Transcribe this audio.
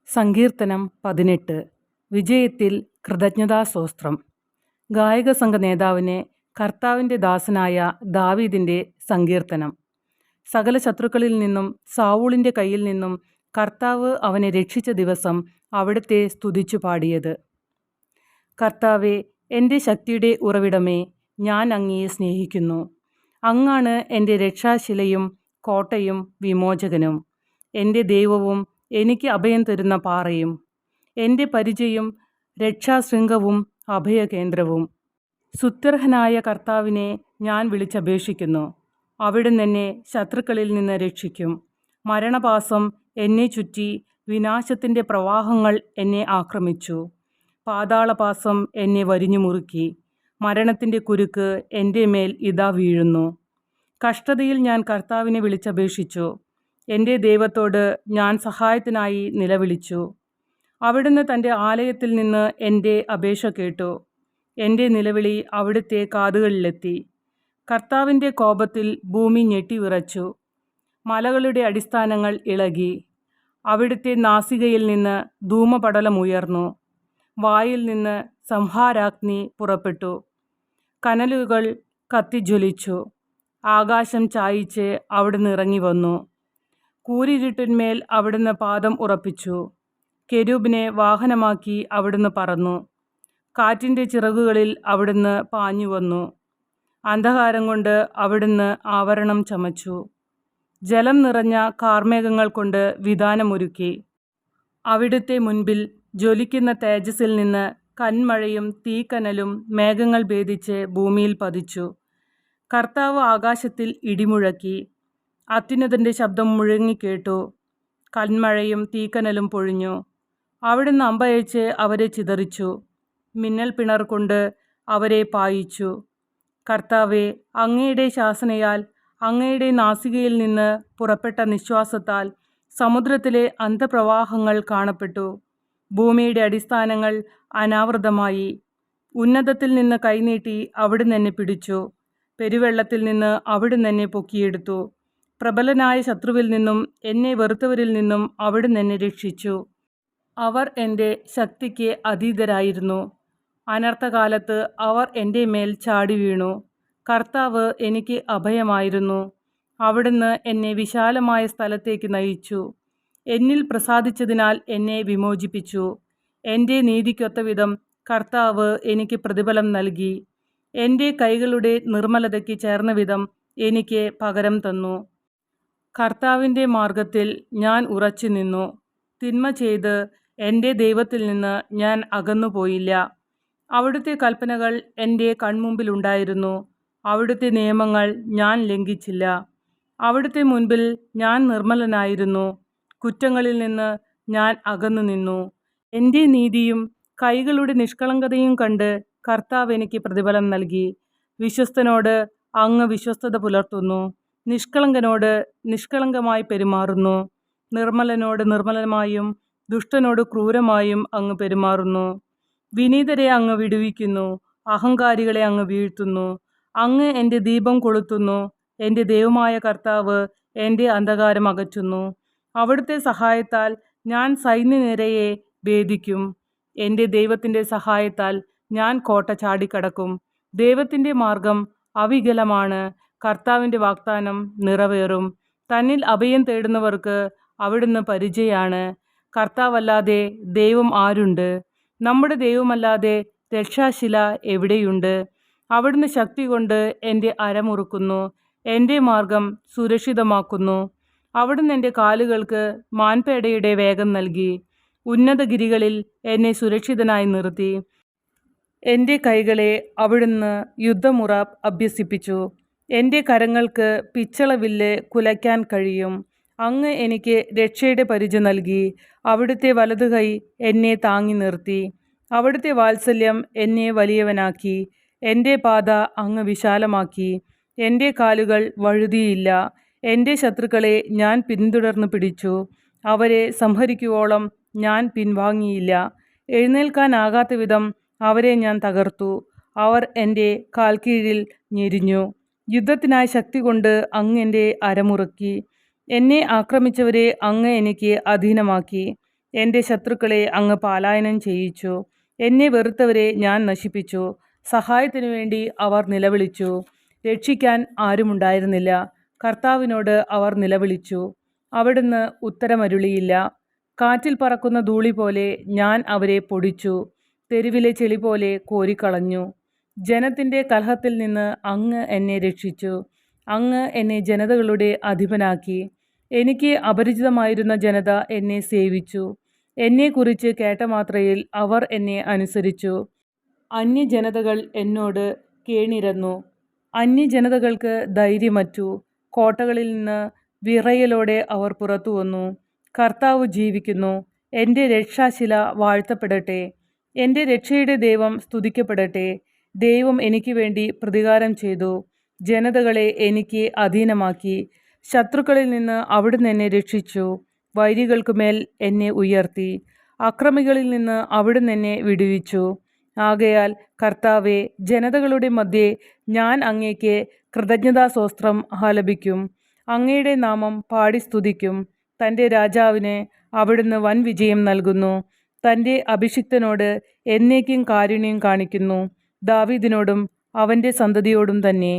സങ്കീർത്തനം 18. വിജയത്തിൽ കൃതജ്ഞതാസ്തോത്രം. ഗായകസംഘ നേതാവിനെ കർത്താവിൻ്റെ ദാസനായ ദാവീദിൻ്റെ സങ്കീർത്തനം. സകല ശത്രുക്കളിൽ നിന്നും സാവൂളിൻ്റെ കയ്യിൽ നിന്നും കർത്താവ് അവനെ രക്ഷിച്ച ദിവസം അവിടുത്തെ സ്തുതിച്ചു പാടിയത്. കർത്താവെ, എൻ്റെ ശക്തിയുടെ ഉറവിടമേ, ഞാൻ അങ്ങയെ സ്നേഹിക്കുന്നു. അങ്ങാണ് എൻ്റെ രക്ഷാശിലയും കോട്ടയും വിമോചകനും, എൻ്റെ ദൈവവും എനിക്ക് അഭയം തരുന്ന പാറയും, എൻ്റെ പരിചയും രക്ഷാശൃംഗവും അഭയകേന്ദ്രവും. സ്തുത്യർഹനായ കർത്താവിനെ ഞാൻ വിളിച്ചപേക്ഷിക്കുന്നു. അവിടുന്ന് എന്നെ ശത്രുക്കളിൽ നിന്ന് രക്ഷിക്കും. മരണപാസം എന്നെ ചുറ്റി, വിനാശത്തിൻ്റെ പ്രവാഹങ്ങൾ എന്നെ ആക്രമിച്ചു. പാതാളപാസം എന്നെ വരിഞ്ഞു മുറുക്കി. മരണത്തിൻ്റെ കുരുക്ക് എൻ്റെ മേൽ ഇതാ വീഴുന്നു. കഷ്ടതയിൽ ഞാൻ കർത്താവിനെ വിളിച്ചപേക്ഷിച്ചു. എൻ്റെ ദൈവത്തോട് ഞാൻ സഹായത്തിനായി നിലവിളിച്ചു. അവിടുന്ന് തൻ്റെ ആലയത്തിൽ നിന്ന് എൻ്റെ അപേക്ഷ കേട്ടു. എൻ്റെ നിലവിളി അവിടുത്തെ കാതുകളിലെത്തി. കർത്താവിൻ്റെ കോപത്തിൽ ഭൂമി ഞെട്ടിവിറച്ചു. മലകളുടെ അടിസ്ഥാനങ്ങൾ ഇളകി. അവിടുത്തെ നാസികയിൽ നിന്ന് ധൂമപടലമുയർന്നു. വായിൽ നിന്ന് സംഹാരാഗ്നി പുറപ്പെട്ടു. കനലുകൾ കത്തിജ്വലിച്ചു. ആകാശം ചായിച്ച് അവിടുന്ന് ഇറങ്ങി വന്നു. കൂരിരുട്ടിന്മേൽ അവിടുന്ന് പാദം ഉറപ്പിച്ചു. കെരൂബിനെ വാഹനമാക്കി അവിടുന്ന് പറന്നു. കാറ്റിൻ്റെ ചിറകുകളിൽ അവിടുന്ന് പാഞ്ഞുവന്നു. അന്ധകാരം കൊണ്ട് അവിടുന്ന് ആവരണം ചമച്ചു. ജലം നിറഞ്ഞ കാർമേഘങ്ങൾ കൊണ്ട് വിതാനമൊരുക്കി. അവിടുത്തെ മുൻപിൽ ജ്വലിക്കുന്ന തേജസ്സിൽ നിന്ന് കന്മഴയും തീക്കനലും മേഘങ്ങൾ ഭേദിച്ച് ഭൂമിയിൽ പതിച്ചു. കർത്താവ് ആകാശത്തിൽ ഇടിമുഴക്കി. അത്യുന്നതൻ്റെ ശബ്ദം മുഴങ്ങിക്കേട്ടു. കന്മഴയും തീക്കനലും പൊഴിഞ്ഞു. അവിടുന്ന് അമ്പയച്ച് അവരെ ചിതറിച്ചു. മിന്നൽ പിണർ കൊണ്ട് അവരെ പായിച്ചു. കർത്താവെ, അങ്ങയുടെ ശാസനയാൽ, അങ്ങയുടെ നാസികയിൽ നിന്ന് പുറപ്പെട്ട നിശ്വാസത്താൽ സമുദ്രത്തിലെ അന്തപ്രവാഹങ്ങൾ കാണപ്പെട്ടു. ഭൂമിയുടെ അടിസ്ഥാനങ്ങൾ അനാവൃതമായി. ഉന്നതത്തിൽ നിന്ന് കൈനീട്ടി അവിടുന്ന് എന്നെ പിടിച്ചു. പെരുവെള്ളത്തിൽ നിന്ന് അവിടുന്ന് എന്നെ പൊക്കിയെടുത്തു. പ്രബലനായ ശത്രുവിൽ നിന്നും എന്നെ വെറുത്തവരിൽ നിന്നും അവിടുന്ന് എന്നെ രക്ഷിച്ചു. അവർ എൻ്റെ ശക്തിക്ക് അതീതരായിരുന്നു. അനർത്ഥകാലത്ത് അവർ എൻ്റെ മേൽ ചാടി വീണു. കർത്താവ് എനിക്ക് അഭയമായിരുന്നു. അവിടുന്ന് എന്നെ വിശാലമായ സ്ഥലത്തേക്ക് നയിച്ചു. എന്നിൽ പ്രസാദിച്ചതിനാൽ എന്നെ വിമോചിപ്പിച്ചു. എൻ്റെ നീതിക്കൊത്ത വിധം കർത്താവ് എനിക്ക് പ്രതിഫലം നൽകി. എൻ്റെ കൈകളുടെ നിർമ്മലതയ്ക്ക് ചേർന്ന വിധം എനിക്ക് പകരം തന്നു. കർത്താവിൻ്റെ മാർഗത്തിൽ ഞാൻ ഉറച്ചു നിന്നു. തിന്മ ചെയ്ത് എൻ്റെ ദൈവത്തിൽ നിന്ന് ഞാൻ അകന്നുപോയില്ല. അവിടുത്തെ കൽപ്പനകൾ എൻ്റെ കൺമുമ്പിലുണ്ടായിരുന്നു. അവിടുത്തെ നിയമങ്ങൾ ഞാൻ ലംഘിച്ചില്ല. അവിടുത്തെ മുൻപിൽ ഞാൻ നിർമ്മലനായിരുന്നു. കുറ്റങ്ങളിൽ നിന്ന് ഞാൻ അകന്നു നിന്നു. എൻ്റെ നീതിയും കൈകളുടെ നിഷ്കളങ്കതയും കണ്ട് കർത്താവ് എനിക്ക് പ്രതിഫലം നൽകി. വിശ്വസ്തനോട് അങ്ങ് വിശ്വസ്തത പുലർത്തുന്നു. നിഷ്കളങ്കനോട് നിഷ്കളങ്കമായി പെരുമാറുന്നു. നിർമ്മലനോട് നിർമ്മലമായും ദുഷ്ടനോട് ക്രൂരമായും അങ്ങ് പെരുമാറുന്നു. വിനീതരെ അങ്ങ് വിടുവിക്കുന്നു. അഹങ്കാരികളെ അങ്ങ് വീഴ്ത്തുന്നു. അങ്ങ് എൻ്റെ ദീപം കൊളുത്തുന്നു. എൻ്റെ ദൈവമായ കർത്താവ് എൻ്റെ അന്ധകാരം അകറ്റുന്നു. അവിടുത്തെ സഹായത്താൽ ഞാൻ സൈന്യനിരയെ ഭേദിക്കും. എൻ്റെ ദൈവത്തിൻ്റെ സഹായത്താൽ ഞാൻ കോട്ട ചാടിക്കടക്കും. ദൈവത്തിൻ്റെ മാർഗം അവികലമാണ്. കർത്താവിൻ്റെ വാഗ്ദാനം നിറവേറും. തന്നിൽ അഭയം തേടുന്നവർക്ക് അവിടുന്ന് പരിചയാണ്. കർത്താവല്ലാതെ ദൈവം ആരുണ്ട്? നമ്മുടെ ദൈവമല്ലാതെ രക്ഷാശില എവിടെയുണ്ട്? അവിടുന്ന് ശക്തി കൊണ്ട് എൻ്റെ അരമുറുക്കുന്നു. എൻ്റെ മാർഗം സുരക്ഷിതമാക്കുന്നു. അവിടുന്ന് എൻ്റെ കാലുകൾക്ക് മാൻപേടയുടെ വേഗം നൽകി. ഉന്നതഗിരികളിൽ എന്നെ സുരക്ഷിതനായി നിർത്തി. എൻ്റെ കൈകളെ അവിടുന്ന് യുദ്ധമുറ അഭ്യസിപ്പിച്ചു. എൻ്റെ കരങ്ങൾക്ക് പിച്ചളവില്ല് കുലയ്ക്കാൻ കഴിയും. അങ്ങ് എനിക്ക് രക്ഷയുടെ പരിച നൽകി. അവിടുത്തെ വലതുകൈ എന്നെ താങ്ങി നിർത്തി. അവിടുത്തെ വാത്സല്യം എന്നെ വലിയവനാക്കി. എൻ്റെ പാത അങ്ങ് വിശാലമാക്കി. എൻ്റെ കാലുകൾ വഴുതിയില്ല. എൻ്റെ ശത്രുക്കളെ ഞാൻ പിന്തുടർന്ന് പിടിച്ചു. അവരെ സംഹരിക്കുവോളം ഞാൻ പിൻവാങ്ങിയില്ല. എഴുന്നേൽക്കാനാകാത്ത വിധം അവരെ ഞാൻ തകർത്തു. അവർ എൻ്റെ കാൽക്കീഴിൽ ഞെരിഞ്ഞു. യുദ്ധത്തിനായി ശക്തി കൊണ്ട് അങ്ങ് എൻ്റെ അരമുറുക്കി. എന്നെ ആക്രമിച്ചവരെ അങ്ങ് എനിക്ക് അധീനമാക്കി. എൻ്റെ ശത്രുക്കളെ അങ്ങ് പലായനം ചെയ്യിച്ചു. എന്നെ വെറുത്തവരെ ഞാൻ നശിപ്പിച്ചു. സഹായത്തിനു വേണ്ടി അവർ നിലവിളിച്ചു. രക്ഷിക്കാൻ ആരുമുണ്ടായിരുന്നില്ല. കർത്താവിനോട് അവർ നിലവിളിച്ചു. അവിടുന്ന് ഉത്തരമരുളിയില്ല. കാറ്റിൽ പറക്കുന്ന ധൂളി പോലെ ഞാൻ അവരെ പൊടിച്ചു. തെരുവിലെ ചെളി പോലെ കോരിക്കളഞ്ഞു. ജനത്തിൻ്റെ കലഹത്തിൽ നിന്ന് അങ്ങ് എന്നെ രക്ഷിച്ചു. അങ്ങ് എന്നെ ജനതകളുടെ അധിപനാക്കി. എനിക്ക് അപരിചിതമായിരുന്ന ജനത എന്നെ സേവിച്ചു. എന്നെക്കുറിച്ച് കേട്ട മാത്രയിൽ അവർ എന്നെ അനുസരിച്ചു. അന്യജനതകൾ എന്നോട് കേണിരന്നു. അന്യജനതകൾക്ക് ധൈര്യമറ്റു. കോട്ടകളിൽ നിന്ന് വിറയലോടെ അവർ പുറത്തു വന്നു. കർത്താവ് ജീവിക്കുന്നു. എൻ്റെ രക്ഷാശില വാഴ്ത്തപ്പെടട്ടെ. എൻ്റെ രക്ഷയുടെ ദൈവം സ്തുതിക്കപ്പെടട്ടെ. ദൈവം എനിക്ക് വേണ്ടി പ്രതികാരം ചെയ്തു. ജനതകളെ എനിക്ക് അധീനമാക്കി. ശത്രുക്കളിൽ നിന്ന് അവിടുന്ന് എന്നെ രക്ഷിച്ചു. വൈരികൾക്കുമേൽ എന്നെ ഉയർത്തി. അക്രമികളിൽ നിന്ന് അവിടുന്ന് എന്നെ വിടുവിച്ചു. ആകയാൽ കർത്താവേ, ജനതകളുടെ മധ്യേ ഞാൻ അങ്ങേക്ക് കൃതജ്ഞതാസ്തോത്രം ആലപിക്കും. അങ്ങയുടെ നാമം പാടി സ്തുതിക്കും. തൻ്റെ രാജാവിന് അവിടുന്ന് വൻ വിജയം നൽകുന്നു. തൻ്റെ അഭിഷിക്തനോട് എന്നേക്കും കാരുണ്യം കാണിക്കുന്നു. ദാവീദിനോടും അവൻ്റെ സന്തതിയോടും തന്നെ.